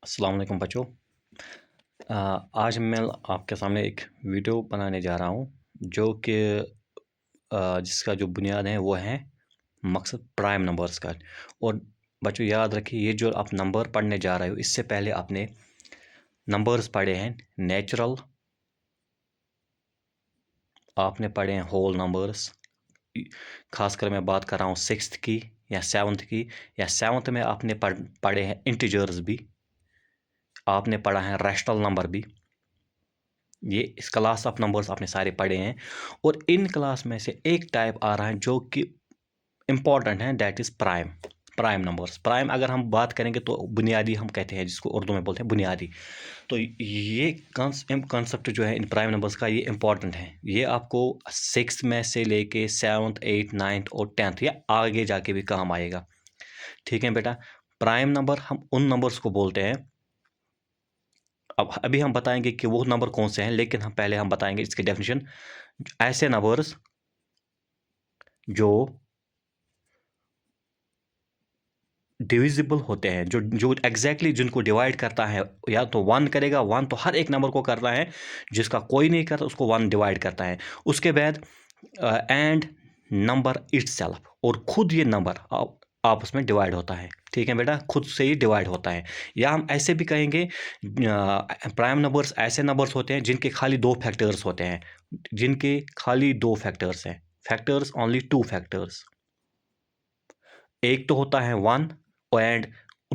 अस्सलाम वालेकुम बच्चों। आज मैं आपके सामने एक वीडियो बनाने जा रहा हूँ जो कि जिसका जो बुनियाद है वो है मकसद प्राइम नंबर्स का। और बच्चों याद रखिए, ये जो आप नंबर पढ़ने जा रहे हो इससे पहले आपने नंबर्स पढ़े हैं नेचुरल, आपने पढ़े हैं होल नंबर्स। खासकर मैं बात कर रहा हूँ सिक्स्थ की या सेवन्थ की, या सेवन्थ में आपने पढ़े हैं इंटीजर्स भी, आपने पढ़ा है रैशनल नंबर भी। ये इस क्लास ऑफ नंबर्स आपने सारे पढ़े हैं। और इन क्लास में से एक टाइप आ रहा है जो कि इम्पॉर्टेंट है, that is prime. Prime numbers, prime अगर हम बात करेंगे तो बुनियादी हम कहते हैं, जिसको उर्दू में बोलते हैं बुनियादी। तो ये कॉन्सेप्ट जो है इन प्राइम नंबर्स का, ये इंपॉर्टेंट है। ये आपको सिक्स में से लेके सेवन्थ, एट्थ, नाइन्थ और टेंथ या आगे जाके भी काम आएगा। ठीक है बेटा। प्राइम नंबर हम उन नंबर्स को बोलते हैं, अब अभी हम बताएंगे कि वो नंबर कौन से हैं, लेकिन हम बताएंगे इसकी डेफिनेशन। ऐसे नंबर्स जो डिविजिबल होते हैं, जो जो एग्जैक्टली जिनको डिवाइड करता है, या तो वन करेगा, वन तो हर एक नंबर को करता है, जिसका कोई नहीं करता उसको वन डिवाइड करता है। उसके बाद एंड नंबर इटसेल्फ, और खुद ये नंबर आपस में डिवाइड होता है। ठीक है बेटा, खुद से ही डिवाइड होता है। या हम ऐसे भी कहेंगे, प्राइम नंबर्स ऐसे नंबर्स होते हैं जिनके खाली दो फैक्टर्स होते हैं, जिनके खाली दो फैक्टर्स हैं, फैक्टर्स ओनली टू फैक्टर्स। एक तो होता है वन, एंड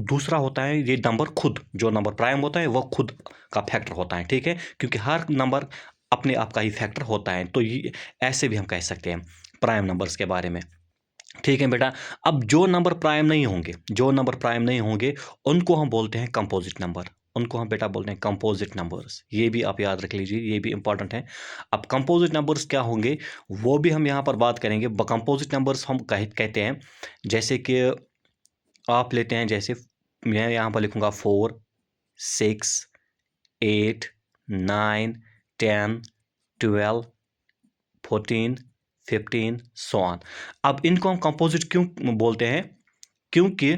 दूसरा होता है ये नंबर खुद, जो नंबर प्राइम होता है वो खुद का फैक्टर होता है। ठीक है, क्योंकि हर नंबर अपने आप का ही फैक्टर होता है। तो ये ऐसे भी हम कह सकते हैं प्राइम नंबर्स के बारे में। ठीक है बेटा। अब जो नंबर प्राइम नहीं होंगे, जो नंबर प्राइम नहीं होंगे उनको हम बोलते हैं कंपोजिट नंबर। उनको हम बेटा बोलते हैं कंपोजिट नंबर्स। ये भी आप याद रख लीजिए, ये भी इंपॉर्टेंट है। अब कंपोजिट नंबर्स क्या होंगे वो भी हम यहाँ पर बात करेंगे। कंपोजिट नंबर्स हम कहते हैं, जैसे कि आप लेते हैं, जैसे मैं यहाँ पर लिखूँगा 4, 6, 8, 9, 10, 12, 14, 15 सो ऑन। अब इनको हम कंपोजिट क्यों बोलते हैं? क्योंकि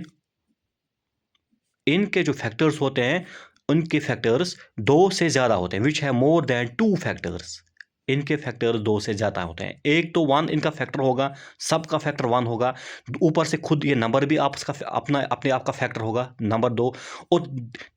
इनके जो फैक्टर्स होते हैं, उनके फैक्टर्स दो से ज़्यादा होते हैं, विच है मोर देन टू फैक्टर्स। इनके फैक्टर्स दो से ज़्यादा होते हैं। एक तो वन इनका फैक्टर होगा, सबका फैक्टर वन होगा, ऊपर से खुद ये नंबर भी आपका अपने आप का फैक्टर होगा, नंबर दो। और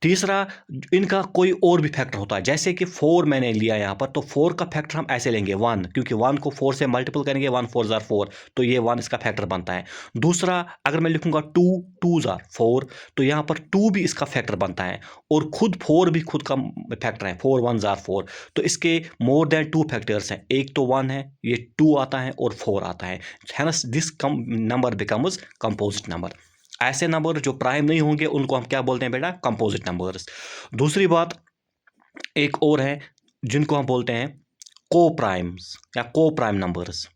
तीसरा, इनका कोई और भी फैक्टर होता है। जैसे कि फोर मैंने लिया यहाँ पर, तो फोर का फैक्टर हम ऐसे लेंगे वन, क्योंकि वन को फोर से मल्टीपल करेंगे, वन फोर जार फोर, तो ये वन इसका फैक्टर बनता है। दूसरा, अगर मैं लिखूंगा टू, टू जार फोर, तो यहाँ पर टू भी इसका फैक्टर बनता है, और खुद फोर भी खुद का फैक्टर है, फोर वन जार फोर। तो इसके मोर देन टू फैक्टर्स हैं, एक तो वन है, ये टू आता है और फोर आता है। Hence this number becomes composite number. ऐसे नंबर जो प्राइम नहीं होंगे उनको हम क्या बोलते हैं बेटा? Composite numbers. दूसरी बात एक और है, जिनको हम बोलते हैं को प्राइम्स या को प्राइम नंबर्स।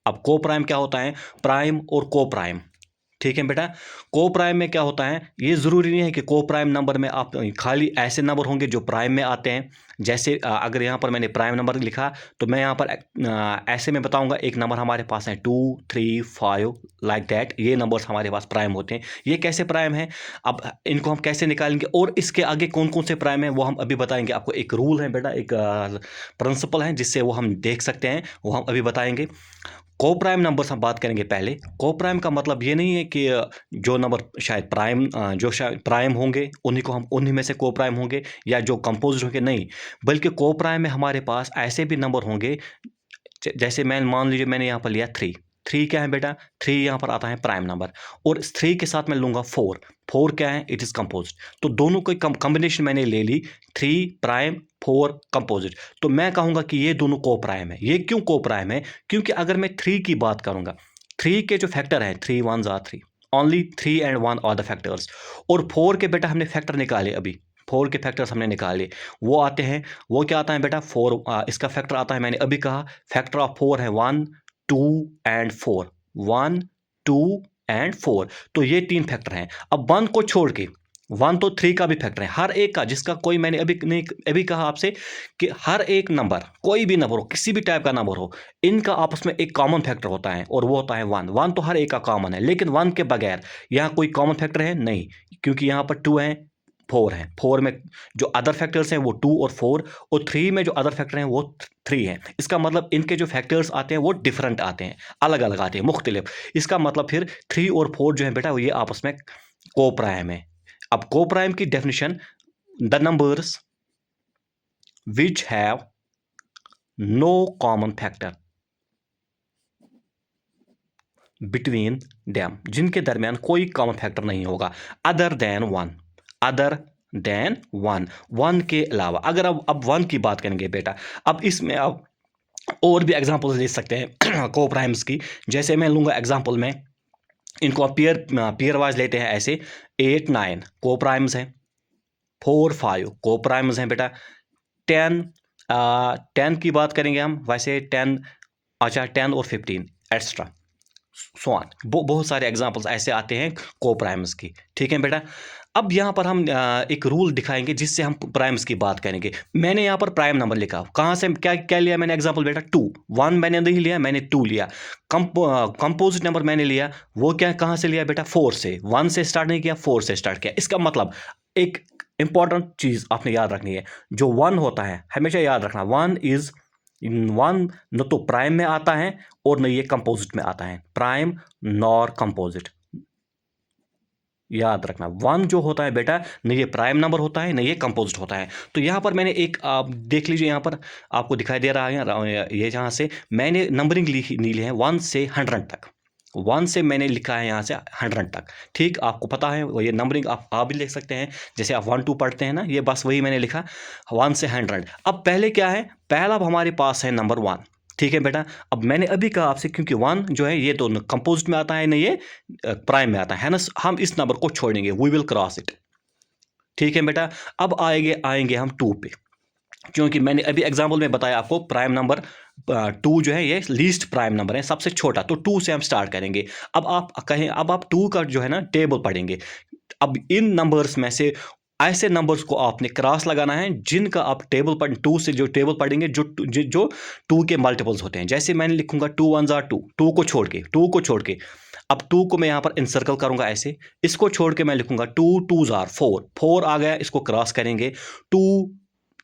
अब को प्राइम क्या होता है? प्राइम और को प्राइम। ठीक है बेटा। को प्राइम में क्या होता है? ये ज़रूरी नहीं है कि को प्राइम नंबर में आप खाली ऐसे नंबर होंगे जो प्राइम में आते हैं। जैसे अगर यहाँ पर मैंने प्राइम नंबर लिखा, तो मैं यहाँ पर ऐसे में बताऊंगा, एक नंबर हमारे पास है 2, 3, 5 लाइक दैट। ये नंबर्स हमारे पास प्राइम होते हैं। ये कैसे प्राइम है? अब इनको हम कैसे निकालेंगे और इसके आगे कौन कौन से प्राइम है वो हम अभी बताएंगे आपको। एक रूल है बेटा, एक प्रिंसिपल है जिससे वो हम देख सकते हैं, वो हम अभी बताएंगे। को प्राइम नंबर्स हम बात करेंगे पहले। को प्राइम का मतलब ये नहीं है कि जो नंबर शायद प्राइम होंगे उन्हीं को हम उन्हीं में से को प्राइम होंगे, या जो कंपोजिट होंगे, नहीं। बल्कि को प्राइम में हमारे पास ऐसे भी नंबर होंगे, जैसे मैं मान लीजिए मैंने यहाँ पर लिया थ्री। थ्री क्या है बेटा? थ्री यहाँ पर आता है प्राइम नंबर, और इस थ्री के साथ मैं लूँगा फोर। फोर क्या है? It is composite. तो दोनों कोई कॉम्बिनेशन मैंने ले ली, थ्री प्राइम, फोर कंपोजिट। तो मैं कहूँगा कि ये दोनों को प्राइम है। ये क्यों को प्राइम है? क्योंकि अगर मैं थ्री की बात करूँगा, थ्री के जो फैक्टर हैं, थ्री वन जार three, only three and one are the factors. और फोर के बेटा हमने फैक्टर निकाले, अभी फोर के फैक्टर्स हमने निकाले, वो आते हैं। वो क्या आता है बेटा? फोर, इसका फैक्टर आता है, मैंने अभी कहा फैक्टर ऑफ फोर है one, two and four, one, two and four. तो ये तीन फैक्टर हैं। अब वन को छोड़ के, वन तो थ्री का भी फैक्टर है, हर एक का, जिसका कोई मैंने अभी कहा आपसे कि हर एक नंबर, कोई भी नंबर हो, किसी भी टाइप का नंबर हो, इनका आपस में एक कॉमन फैक्टर होता है, और वो होता है वन। वन तो हर एक का कॉमन है, लेकिन वन के बगैर यहाँ कोई कॉमन फैक्टर है नहीं, क्योंकि यहाँ पर टू है, 4 हैं। 4 में जो अदर फैक्टर्स हैं वो 2 और 4, और 3 में जो अदर फैक्टर हैं वो 3 हैं। इसका मतलब इनके जो फैक्टर्स आते हैं वो डिफरेंट आते हैं, अलग अलग आते हैं, मुख्तलिफ। इसका मतलब फिर 3 और 4 जो है बेटा ये आपस में को प्राइम है। अब को प्राइम की definition, the numbers which have no common factor between them, जिनके दरमियान कोई कॉमन फैक्टर नहीं होगा, other than one, other than one, one के अलावा। अगर अब वन की बात करेंगे बेटा, अब इसमें अब और भी एग्जांपल्स ले सकते हैं को प्राइम्स की। जैसे मैं लूंगा एग्जांपल में, इनको आप पेयर वाइज लेते हैं ऐसे, 8 9 को प्राइम्स हैं, 4 5 को प्राइम्स हैं बेटा, 10 10 की बात करेंगे हम, वैसे 10, अच्छा 10 और 15 एक्स्ट्रा स्वान, बहुत सारे एग्जांपल्स ऐसे आते हैं को प्राइम्स की। ठीक है बेटा, अब यहाँ पर हम एक रूल दिखाएंगे जिससे हम प्राइम्स की बात करेंगे। मैंने यहाँ पर प्राइम नंबर लिखा, कहाँ से क्या क्या लिया मैंने एग्जांपल बेटा, 2, 1 मैंने नहीं लिया, मैंने 2 लिया। कंपोजिट नंबर मैंने लिया, वो क्या कहाँ से लिया बेटा, 4 से, 1 से स्टार्ट नहीं किया, 4 से स्टार्ट किया। इसका मतलब एक इंपॉर्टेंट चीज़ आपने याद रखनी है, जो 1 होता है हमेशा याद रखना, 1 न तो प्राइम में आता है और न ये कंपोजिट में आता है, प्राइम नॉर कंपोजिट, याद रखना। 1 जो होता है बेटा न ये प्राइम नंबर होता है न ये कंपोजिट होता है। तो यहाँ पर मैंने एक, आप देख लीजिए, यहाँ पर आपको दिखाई दे रहा है, ये जहाँ से मैंने नंबरिंग ली है 1 से 100 तक, 1 से मैंने लिखा है यहाँ से 100 तक। ठीक, आपको पता है ये नंबरिंग आप भी लिख सकते हैं, जैसे आप 1 2 पढ़ते हैं ना, ये बस वही मैंने लिखा 1 से 100। अब पहले क्या है, पहला हमारे पास है नंबर 1। ठीक है बेटा, अब मैंने अभी कहा आपसे, क्योंकि 1 जो है ये तो कंपोजिट में आता है, नहीं ये प्राइम में आता है ना, हम इस नंबर को छोड़ेंगे, वी विल क्रॉस इट। ठीक है बेटा, अब आएंगे हम 2 पे, क्योंकि मैंने अभी एग्जाम्पल में बताया आपको प्राइम नंबर 2 जो है ये लीस्ट प्राइम नंबर है, सबसे छोटा, तो 2 से हम स्टार्ट करेंगे। अब आप कहें, अब आप 2 का जो है ना टेबल पढ़ेंगे। अब इन नंबर्स में से ऐसे नंबर्स को आपने क्रॉस लगाना है जिनका आप टेबल पर 2 से जो टेबल पढ़ेंगे जो 2 के मल्टीपल्स होते हैं। जैसे मैंने लिखूंगा 2 1 2, 2 को छोड़ के अब 2 को मैं यहाँ पर इंसर्कल करूंगा ऐसे, इसको छोड़ के मैं लिखूंगा 2 2 4, 4 आ गया, इसको क्रॉस करेंगे, 2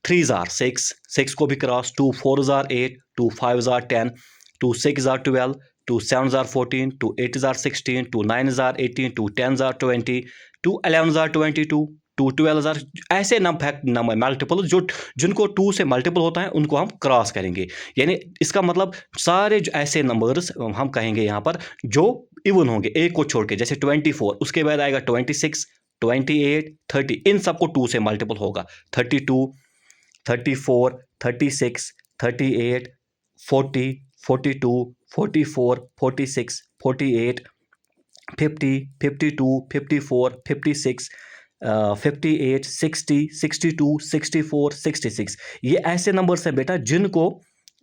3 6, 6 को भी क्रॉस, 2 4 8, 2 5 10, 2 6 12, 2 7 14, 2 8 16, 2 9 18, 2 10 20, 2 11 22, 2 12, ऐसे नंबर मल्टीपल जिनको 2 से मल्टीपल होता है उनको हम क्रॉस करेंगे। यानी इसका मतलब सारे जो ऐसे नंबर्स हम कहेंगे यहाँ पर जो इवन होंगे, एक को छोड़ के, जैसे 24, उसके बाद आएगा 26, 28, 30, इन सबको 2 से मल्टीपल होगा, 32, 34, 36, 38, 40, 42, 44, 46, 48, 50, 52, 54, 56, 58, 60, 62, 64, 66, ये ऐसे नंबर्स हैं बेटा जिनको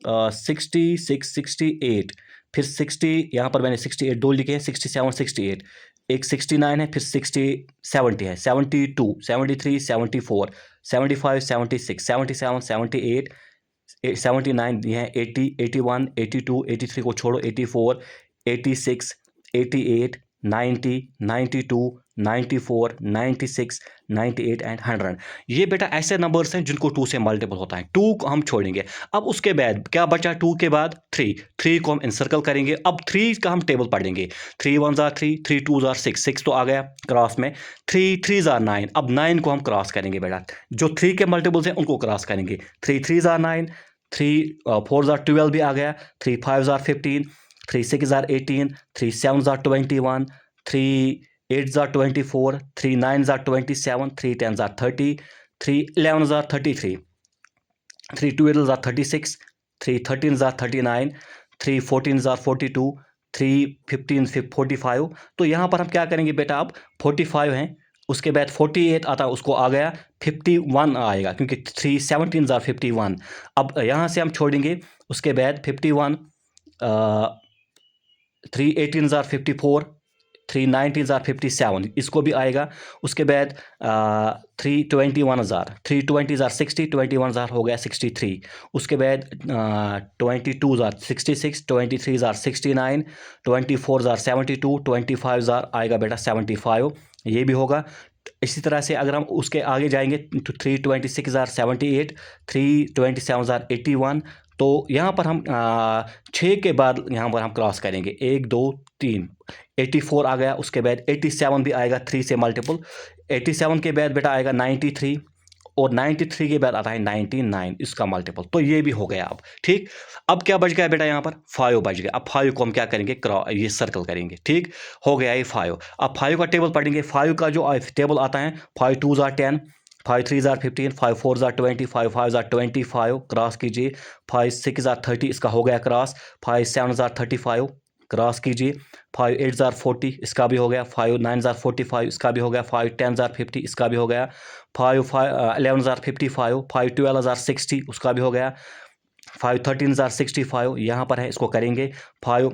66, 68, फिर 60, यहाँ पर मैंने 68 दो लिखे हैं, 67, 68, एक 69 है, फिर 60, 70 है, 72, 73, 74, 75, 76, 77, 78, 79, ये है 80, 81, 82, 83 को छोड़ो, 84, 86, 88, 90, 92, 94, 96, 98 एंड 100। ये बेटा ऐसे नंबर्स हैं जिनको 2 से मल्टीपल होता है। 2 को हम छोड़ेंगे। अब उसके बाद क्या बचा, 2 के बाद 3 को हम इंसर्कल करेंगे। अब 3 का हम टेबल पढ़ेंगे, 3 1 3, 3 2 6, 6 तो आ गया क्रॉस में, 3 3 9, अब 9 को हम क्रॉस करेंगे बेटा, जो 3 के मल्टीपल्स हैं उनको क्रॉस करेंगे, 3 3 9, 3 4 12 भी आ गया, 3 5 15, 3 6 18, 3 7 21, 3 8 24, 3 9 27, 3 10 30, 3 11 33, 3 12 36, 3 13 39, 3 14 42, 3 15 45। तो यहाँ पर हम क्या करेंगे बेटा, अब 45 हैं, उसके बाद 48 आता है, उसको आ गया 51 आएगा, क्योंकि 3 17 51। अब यहाँ से हम छोड़ेंगे, उसके बाद 51, 3 18 54, 3 19 57, इसको भी आएगा। उसके बाद 3 21 3 20 60, 21 हो गया 63। उसके बाद 22 66, 23 69, 24 72, 25 आएगा बेटा 75, ये भी होगा। इसी तरह से अगर हम उसके आगे जाएंगे तो 326 आर 78, 327 आर 81। तो यहाँ पर हम 6 के बाद यहाँ पर हम क्रॉस करेंगे, 1 2 3, 84 आ गया। उसके बाद 87 भी आएगा 3 से मल्टीपल। 87 के बाद बेटा आएगा 93, और 93 के बाद आता है 99, इसका मल्टीपल। तो ये भी हो गया अब, ठीक। अब क्या बच गया बेटा, यहाँ पर 5 बच गया। अब 5 को हम क्या करेंगे, ये सर्कल करेंगे, ठीक हो गया ये 5। अब 5 का टेबल पढ़ेंगे। 5 का जो टेबल आता है, 5 2 are 10, 5 3 are 15, 5 4 are 20, 5 5 are 25, cross कीजिए। 5 6 आर 30, इसका हो गया क्रॉस। 5 7 आर 35, क्रॉस कीजिए। 5 8 आर 40, इसका भी हो गया। 5 9 आर 45, इसका भी हो गया। 5 10 आर 50, इसका भी हो गया। 5 11 आर 55, 5 12 आर 60, उसका भी हो गया। 5 13 आर 65, यहाँ पर है, इसको करेंगे। 5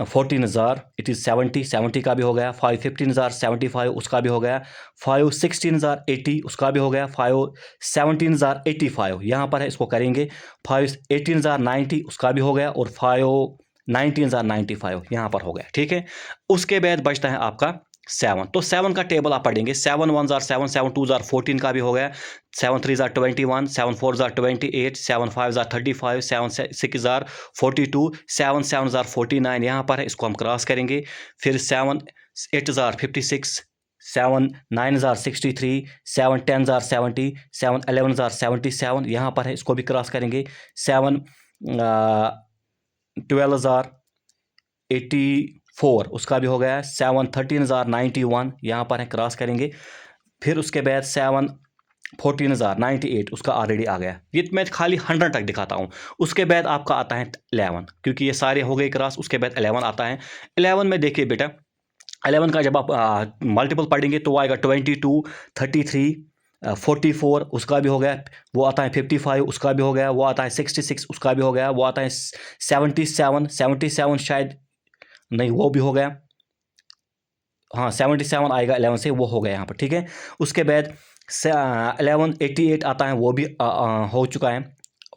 14 आर इट इज़ 70, 70 का भी हो गया। 5 15 आर 75, उसका भी हो गया। 5 16 आर 80, उसका भी हो गया। 5 17 आर 85, यहाँ पर है, इसको करेंगे। 5 18 आर 90, उसका भी हो गया। और 5 19 आर 95, यहाँ पर हो गया, ठीक है। उसके बाद बचता है आपका 7। तो 7 का टेबल आप पढ़ेंगे। 7 1 आर 7, 7 2 आर 14 का भी हो गया। 7 3 are 21, 7 4 are 28, 7 5 are 35, 7 6 are 42, 7 7 are 49, यहाँ पर है, इसको हम क्रॉस करेंगे। फिर 7 8 आर 56, 7 9 आर 63, 7 10 आर 70, 7 11 आर 77, यहाँ पर है, इसको भी क्रॉस करेंगे। 7 12 आर 84, उसका भी हो गया। 7 13 आर 91, यहाँ पर है, क्रॉस करेंगे। फिर उसके बाद 7 14 आर 98, उसका ऑलरेडी आ गया। ये मैं खाली 100 तक दिखाता हूँ। उसके बाद आपका आता है 11, क्योंकि ये सारे हो गए क्रॉस। उसके बाद 11 आता है। 11 में देखिए बेटा, 11 का जब आप मल्टीपल पढ़ेंगे तो वो आएगा 22, 33, 44, उसका भी हो गया। वो आता है 55, उसका भी हो गया। वो आता है 66, उसका भी हो गया। वो आता है 77, 77 शायद नहीं, वो भी हो गया। हाँ 77 आएगा 11 से, वो हो गया यहाँ पर, ठीक है। उसके बाद 11 88 आता है, वो भी हो चुका है।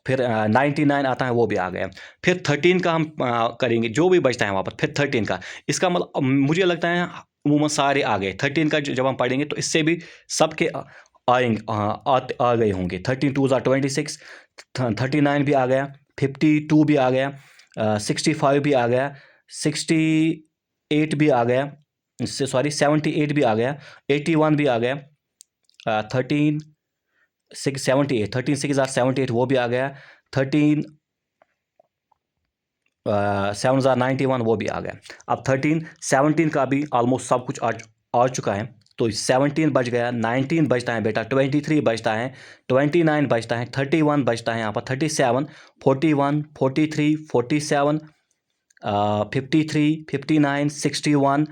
फिर 99 आता है, वो भी आ गया। फिर 13 का हम करेंगे, जो भी बचता है वहाँ पर। फिर 13 का, इसका मतलब मुझे लगता है अमूमन सारे आ गए। 13 का जब हम पढ़ेंगे तो इससे भी सबके आएंगे, आ गए होंगे। 13 2 आर 26, 39 भी आ गया। 52 भी आ गया। 65 भी आ गया। 68 भी आ गया। इससे सॉरी 78 भी आ गया। 81 भी आ गया। 13 6 78, 13 6 आर 78, वो भी आ गया। 13 7 आर 91, वो भी आ गया। अब 13 17 का भी ऑलमोस्ट सब कुछ आ चुका है। तो 17 बच गया। 19 बचता है बेटा। 23 बचता है। 29 बचता है। 31 बचता है यहाँ पर। 37, 41, 43, 47, 53, 59, 61,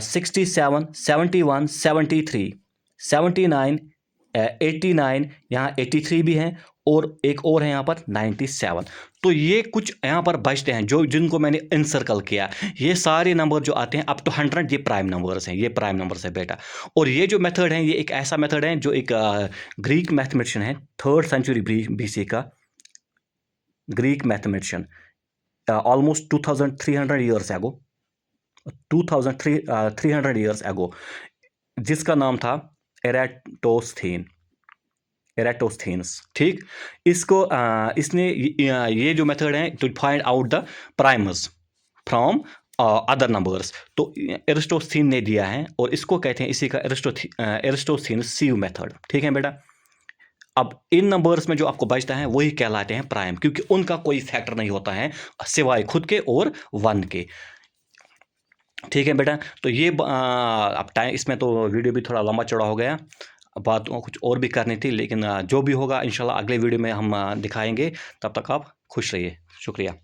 67, 71, 73, 79, 89, यहाँ 83 भी हैं। और एक और है यहाँ पर 97। तो ये कुछ यहाँ पर बचते हैं जो जिनको मैंने इनसर्कल किया। ये सारे नंबर जो आते हैं अप टू 100, ये प्राइम नंबर्स हैं। ये प्राइम नंबर्स है बेटा। और ये जो मेथड है, ये एक ऐसा मेथड है जो एक ग्रीक मैथमेटिशियन है, 3rd सेंचुरी BC का Greek mathematician, almost 2300 years ago, 2300 years ago, जिसका नाम था एराटोस्थेनस, ठीक। इसको इसने ये जो मेथड है to find out the primers from other numbers, तो एरिस्टोस्थीन ने दिया है। और इसको कहते हैं, इसी का एरिस्टोस्थीनस सीव मेथड, ठीक है बेटा। अब इन नंबर्स में जो आपको बचता है वही कहलाते हैं प्राइम, क्योंकि उनका कोई फैक्टर नहीं होता है सिवाय खुद के और 1 के, ठीक है बेटा। तो ये अब टाइम, इसमें तो वीडियो भी थोड़ा लंबा चौड़ा हो गया। बात कुछ और भी करनी थी, लेकिन जो भी होगा इंशाल्लाह अगले वीडियो में हम दिखाएंगे। तब तक आप खुश रहिए। शुक्रिया।